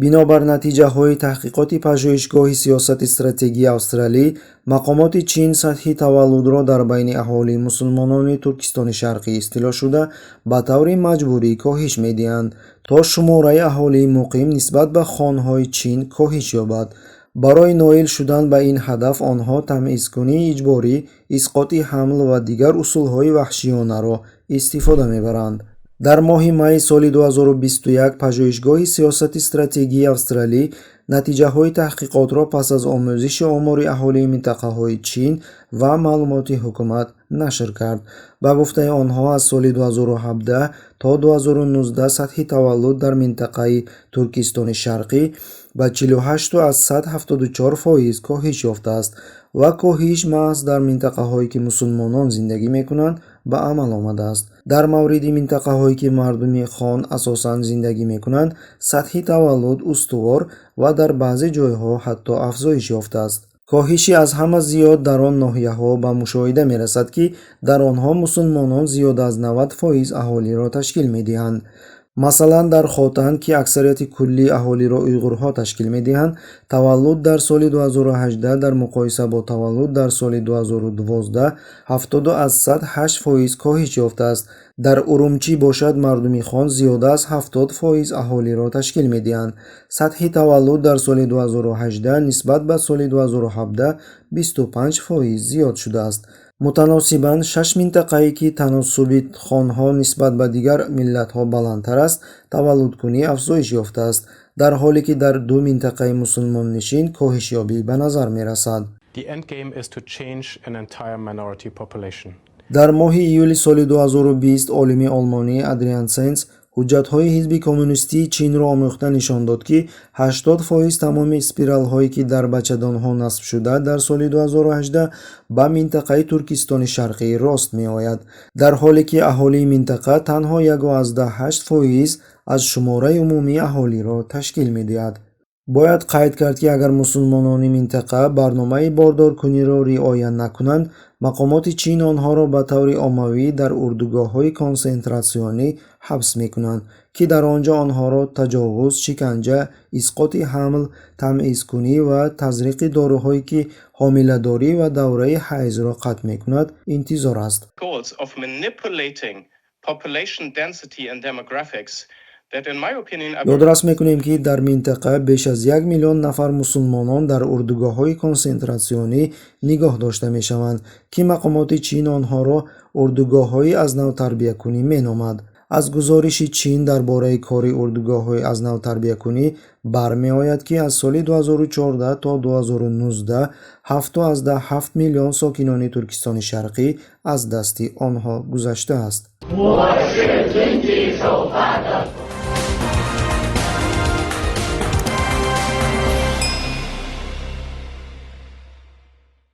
бинобар натиҷаҳои таҳқиқоти пажӯҳишгоҳи сиёсати стратегии Австралӣ, мақомоти Чин сатҳи таваллудро дар байни аҳолии мусулмонони Туркистони Шарқӣ истилоъшуда ба таври маҷбурӣ коҳиш медиҳанд, то шумораи аҳолии муқим нисбат ба хонҳои Чин коҳиш ёбад. барои ноил шудан ба ин ҳадаф онҳо тамъизкунии иҷборӣ, исқоти ҳамл ва дигар усулҳои ваҳшиёнаро истифода мебаранд. дар моҳи майи соли 2021 пажӯҳишгоҳи сиёсати стратегии Австралӣ натиҷаҳои таҳқиқотро пас аз омӯзиши омори аҳолии минтақаҳои Чин ва маълумоти ҳукумат нашр кард. ба гуфтаи онҳо, аз соли 2017 то 2019 сатҳи таваллуд дар минтақаи Туркистони Шарқӣ ба 48,74% коҳиш ёфтааст ва коҳиш маҳз дар минтақаҳое ки мусулмонон зиндагӣ мекунанд ба амал омадааст. дар мавриди минтақаҳое ки мардуми хон асосан зиндагӣ мекунанд, сатҳи таваллуд устувор ва дар баъзе ҷойҳо ҳатто афзоиш ёфтааст. коҳиши аз ҳама зиёд дар он ноҳияҳо ба мушоҳида мерасад, ки дар онҳо мусулмонон зиёда аз 90% аҳолиро ташкил медиҳанд. масалан, дар Хотан, ки аксарияти куллии аҳолиро уйғурҳо ташкил медиҳанд, таваллуд дар соли 2018 дар муқоиса бо таваллуд дар соли 2012 70% коҳиш ёфтааст. дар Урумчи бошад, мардуми хон зиёда аз 70% аҳолиро ташкил медиҳанд. сатҳи таваллуд дар соли 2018 нисбат ба соли 2017 25% зиёд шудааст. мутаносибан, 6 минтақае ки таносуби хонҳо нисбат ба дигар миллатҳо баландтар аст, таваллудкунӣ афзоиш ёфтааст, дар ҳоле ки дар 2 минтақаи мусулмоннишин коҳишёбӣ ба назар мерасад. The end game is to change an entire minority population. дар моҳи июли соли 2020 олими олмонӣ Адриан Сенс ҳуҷҷатҳои ҳизби коммунистии Чинро омӯхта нишон дод, ки 80% тамоми спиралҳое ки дар бачадонҳо насб шуда дар соли 2018 ба минтақаи Туркистони Шарқӣ рост меояд, дар ҳоле ки аҳолии минтақа танҳо 1,8% аз шумораи умумии аҳолиро ташкил медиҳад. бояд қайд кард, ки агар мусулмонони минтақа барномаи бордоркуниро риоя накунанд, мақомоти Чин онҳоро ба таври оммавӣ дар урдугоҳҳои консентратсионӣ ҳабс мекунанд, ки дар он ҷо онҳоро таҷовуз, шиканҷа, исқоти ҳамл, тамъизкунӣ ва тазриқи доруҳое ки ҳомиладорӣ ва давраи ҳайзро қатъ мекунад, интизор аст. ёдрас мекунем, ки дар минтақа беш аз 1 миллион нафар мусулмонон дар урдугоҳҳои консентратсионӣ нигоҳ дошта мешаванд, ки мақомоти Чин онҳоро урдугоҳҳои азнавтарбиякунӣ меномад. аз гузориши Чин дар бораи кори урдугоҳҳои азнавтарбиякунӣ бармеояд, ки аз соли 2014 то 2019 7,7 миллион сокинони Туркистони Шарқӣ аз дасти онҳо гузаштааст.